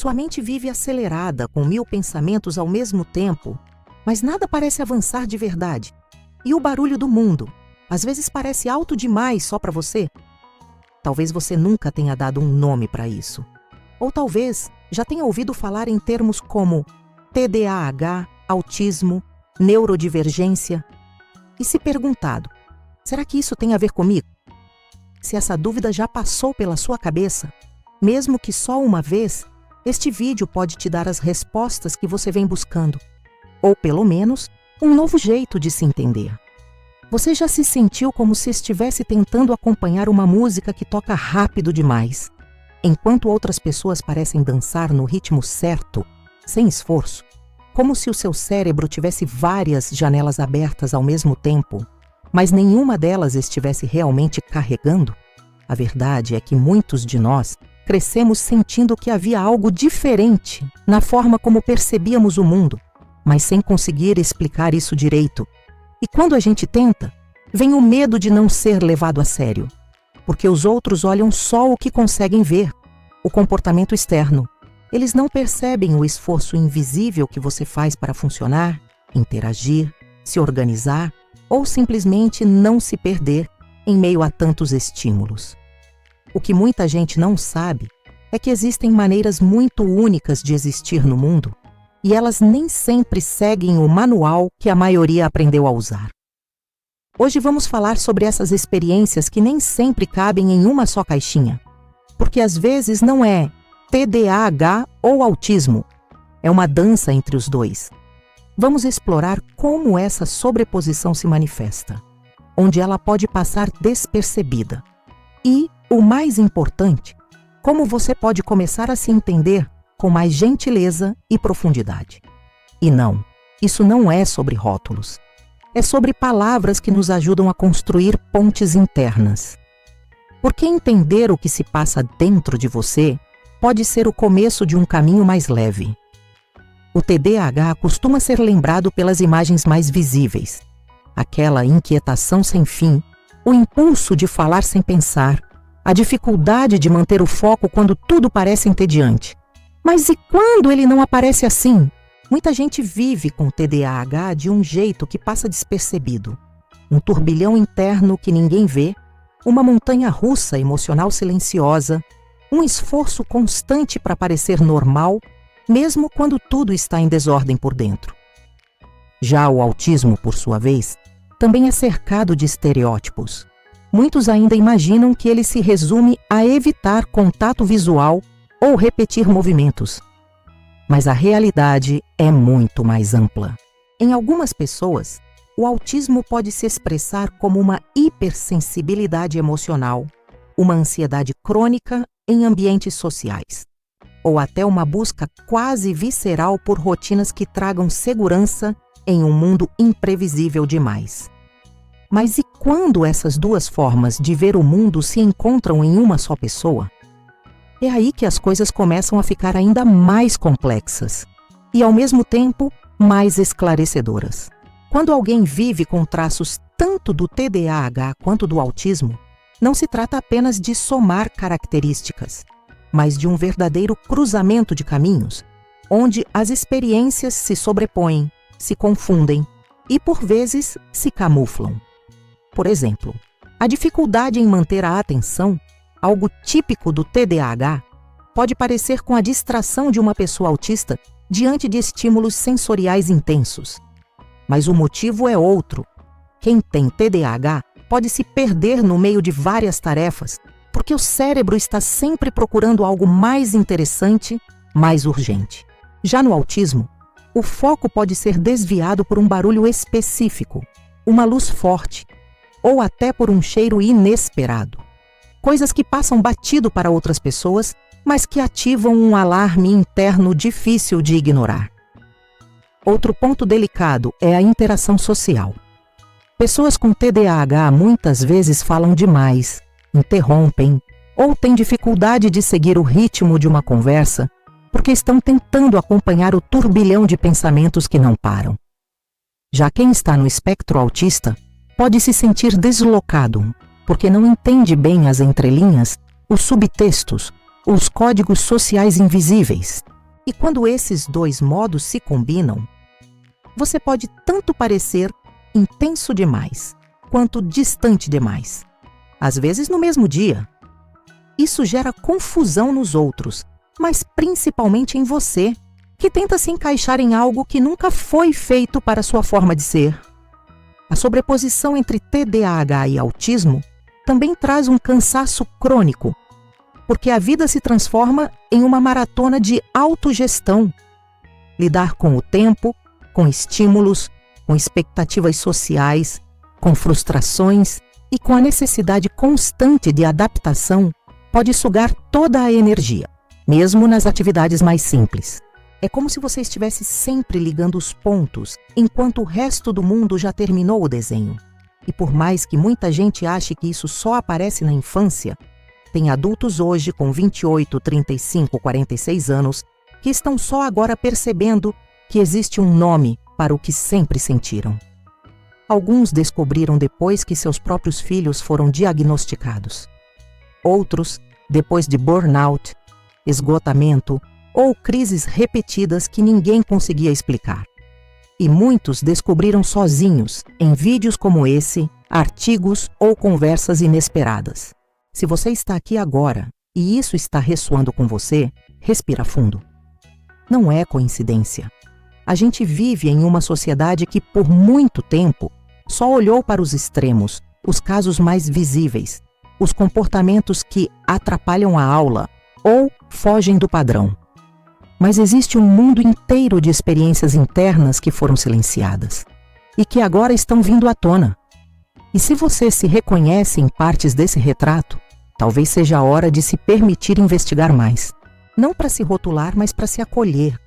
Sua mente vive acelerada, com 1000 pensamentos ao mesmo tempo, mas nada parece avançar de verdade. E o barulho do mundo, às vezes parece alto demais só para você. Talvez você nunca tenha dado um nome para isso. Ou talvez já tenha ouvido falar em termos como TDAH, autismo, neurodivergência. E se perguntado, será que isso tem a ver comigo? Se essa dúvida já passou pela sua cabeça, mesmo que só uma vez, este vídeo pode te dar as respostas que você vem buscando. Ou, pelo menos, um novo jeito de se entender. Você já se sentiu como se estivesse tentando acompanhar uma música que toca rápido demais, enquanto outras pessoas parecem dançar no ritmo certo, sem esforço, como se o seu cérebro tivesse várias janelas abertas ao mesmo tempo, mas nenhuma delas estivesse realmente carregando? A verdade é que muitos de nós crescemos sentindo que havia algo diferente na forma como percebíamos o mundo, mas sem conseguir explicar isso direito. E quando a gente tenta, vem o medo de não ser levado a sério, porque os outros olham só o que conseguem ver, o comportamento externo. Eles não percebem o esforço invisível que você faz para funcionar, interagir, se organizar ou simplesmente não se perder em meio a tantos estímulos. O que muita gente não sabe é que existem maneiras muito únicas de existir no mundo e elas nem sempre seguem o manual que a maioria aprendeu a usar. Hoje vamos falar sobre essas experiências que nem sempre cabem em uma só caixinha, porque às vezes não é TDAH ou autismo, é uma dança entre os dois. Vamos explorar como essa sobreposição se manifesta, onde ela pode passar despercebida. E, o mais importante, como você pode começar a se entender com mais gentileza e profundidade. E não, isso não é sobre rótulos. É sobre palavras que nos ajudam a construir pontes internas. Porque entender o que se passa dentro de você pode ser o começo de um caminho mais leve. O TDAH costuma ser lembrado pelas imagens mais visíveis. Aquela inquietação sem fim, o impulso de falar sem pensar, a dificuldade de manter o foco quando tudo parece entediante. Mas e quando ele não aparece assim? Muita gente vive com TDAH de um jeito que passa despercebido. Um turbilhão interno que ninguém vê, uma montanha-russa emocional silenciosa, um esforço constante para parecer normal, mesmo quando tudo está em desordem por dentro. Já o autismo, por sua vez, também é cercado de estereótipos. Muitos ainda imaginam que ele se resume a evitar contato visual ou repetir movimentos. Mas a realidade é muito mais ampla. Em algumas pessoas, o autismo pode se expressar como uma hipersensibilidade emocional, uma ansiedade crônica em ambientes sociais, ou até uma busca quase visceral por rotinas que tragam segurança em um mundo imprevisível demais. Mas e quando essas duas formas de ver o mundo se encontram em uma só pessoa? É aí que as coisas começam a ficar ainda mais complexas e, ao mesmo tempo, mais esclarecedoras. Quando alguém vive com traços tanto do TDAH quanto do autismo, não se trata apenas de somar características, mas de um verdadeiro cruzamento de caminhos, onde as experiências se sobrepõem, se confundem e, por vezes, se camuflam. Por exemplo, a dificuldade em manter a atenção, algo típico do TDAH, pode parecer com a distração de uma pessoa autista diante de estímulos sensoriais intensos. Mas o motivo é outro. Quem tem TDAH pode se perder no meio de várias tarefas, porque o cérebro está sempre procurando algo mais interessante, mais urgente. Já no autismo, o foco pode ser desviado por um barulho específico, uma luz forte, ou até por um cheiro inesperado. Coisas que passam batido para outras pessoas, mas que ativam um alarme interno difícil de ignorar. Outro ponto delicado é a interação social. Pessoas com TDAH muitas vezes falam demais, interrompem ou têm dificuldade de seguir o ritmo de uma conversa porque estão tentando acompanhar o turbilhão de pensamentos que não param. Já quem está no espectro autista pode se sentir deslocado porque não entende bem as entrelinhas, os subtextos, os códigos sociais invisíveis. E quando esses dois modos se combinam, você pode tanto parecer intenso demais, quanto distante demais, às vezes no mesmo dia. Isso gera confusão nos outros, mas principalmente em você, que tenta se encaixar em algo que nunca foi feito para sua forma de ser. A sobreposição entre TDAH e autismo também traz um cansaço crônico, porque a vida se transforma em uma maratona de autogestão. Lidar com o tempo, com estímulos, com expectativas sociais, com frustrações e com a necessidade constante de adaptação pode sugar toda a energia, mesmo nas atividades mais simples. É como se você estivesse sempre ligando os pontos, enquanto o resto do mundo já terminou o desenho. E por mais que muita gente ache que isso só aparece na infância, tem adultos hoje com 28, 35, 46 anos que estão só agora percebendo que existe um nome para o que sempre sentiram. Alguns descobriram depois que seus próprios filhos foram diagnosticados. Outros, depois de burnout, esgotamento ou crises repetidas que ninguém conseguia explicar. E muitos descobriram sozinhos, em vídeos como esse, artigos ou conversas inesperadas. Se você está aqui agora e isso está ressoando com você, respira fundo. Não é coincidência. A gente vive em uma sociedade que, por muito tempo, só olhou para os extremos, os casos mais visíveis, os comportamentos que atrapalham a aula ou fogem do padrão. Mas existe um mundo inteiro de experiências internas que foram silenciadas e que agora estão vindo à tona. E se você se reconhece em partes desse retrato, talvez seja a hora de se permitir investigar mais. Não para se rotular, mas para se acolher.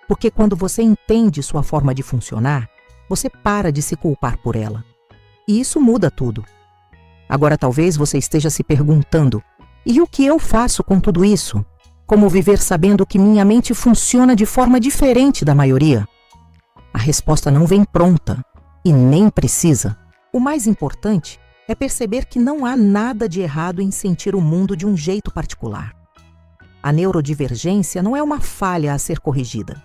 Porque quando você entende sua forma de funcionar, você para de se culpar por ela. E isso muda tudo. Agora talvez você esteja se perguntando: e o que eu faço com tudo isso? Como viver sabendo que minha mente funciona de forma diferente da maioria? A resposta não vem pronta e nem precisa. O mais importante é perceber que não há nada de errado em sentir o mundo de um jeito particular. A neurodivergência não é uma falha a ser corrigida,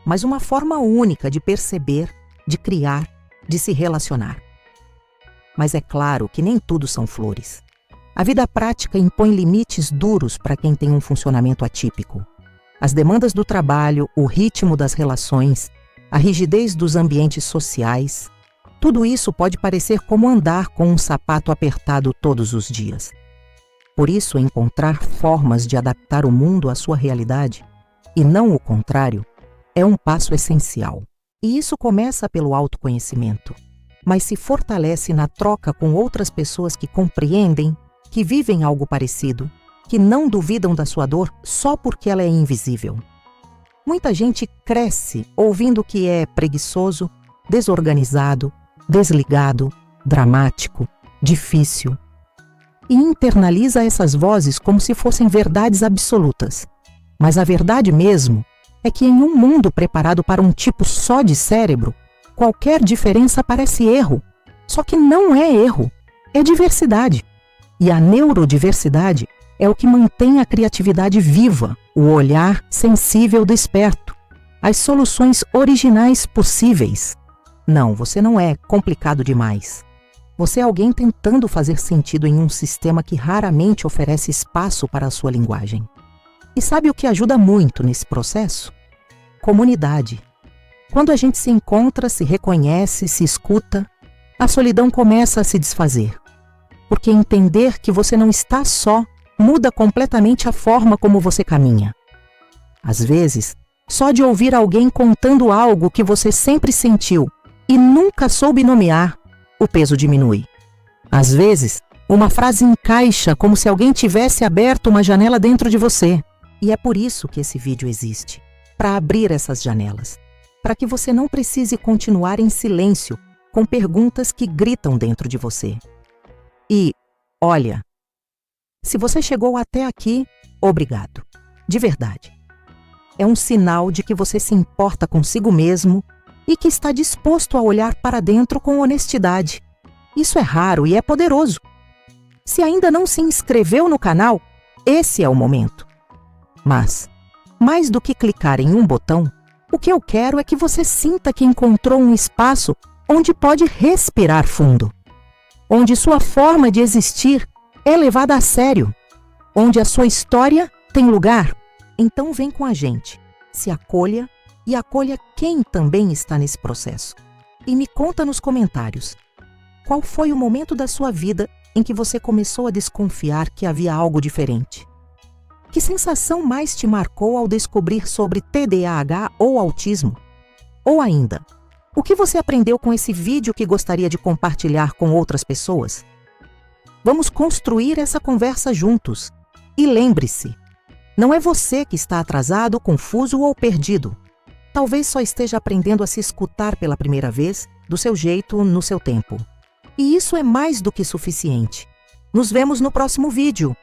mas uma forma única de perceber, de criar, de se relacionar. Mas é claro que nem tudo são flores. A vida prática impõe limites duros para quem tem um funcionamento atípico. As demandas do trabalho, o ritmo das relações, a rigidez dos ambientes sociais, tudo isso pode parecer como andar com um sapato apertado todos os dias. Por isso, encontrar formas de adaptar o mundo à sua realidade, e não o contrário, é um passo essencial. E isso começa pelo autoconhecimento, mas se fortalece na troca com outras pessoas que compreendem, que vivem algo parecido, que não duvidam da sua dor só porque ela é invisível. Muita gente cresce ouvindo que é preguiçoso, desorganizado, desligado, dramático, difícil, e internaliza essas vozes como se fossem verdades absolutas. Mas a verdade mesmo é que em um mundo preparado para um tipo só de cérebro, qualquer diferença parece erro. Só que não é erro, é diversidade. E a neurodiversidade é o que mantém a criatividade viva, o olhar sensível desperto, as soluções originais possíveis. Não, você não é complicado demais. Você é alguém tentando fazer sentido em um sistema que raramente oferece espaço para a sua linguagem. E sabe o que ajuda muito nesse processo? Comunidade. Quando a gente se encontra, se reconhece, se escuta, a solidão começa a se desfazer. Porque entender que você não está só muda completamente a forma como você caminha. Às vezes, só de ouvir alguém contando algo que você sempre sentiu e nunca soube nomear, o peso diminui. Às vezes, uma frase encaixa como se alguém tivesse aberto uma janela dentro de você. E é por isso que esse vídeo existe, para abrir essas janelas, para que você não precise continuar em silêncio com perguntas que gritam dentro de você. E, olha, se você chegou até aqui, obrigado, de verdade. É um sinal de que você se importa consigo mesmo e que está disposto a olhar para dentro com honestidade. Isso é raro e é poderoso. Se ainda não se inscreveu no canal, esse é o momento. Mas Mais do que clicar em um botão, o que eu quero é que você sinta que encontrou um espaço onde pode respirar fundo, onde sua forma de existir é levada a sério, onde a sua história tem lugar. Então vem com a gente, se acolha e acolha quem também está nesse processo. E me conta nos comentários, qual foi o momento da sua vida em que você começou a desconfiar que havia algo diferente? Que sensação mais te marcou ao descobrir sobre TDAH ou autismo? Ou ainda, o que você aprendeu com esse vídeo que gostaria de compartilhar com outras pessoas? Vamos construir essa conversa juntos. E lembre-se, não é você que está atrasado, confuso ou perdido. Talvez só esteja aprendendo a se escutar pela primeira vez, do seu jeito, no seu tempo. E isso é mais do que suficiente. Nos vemos no próximo vídeo.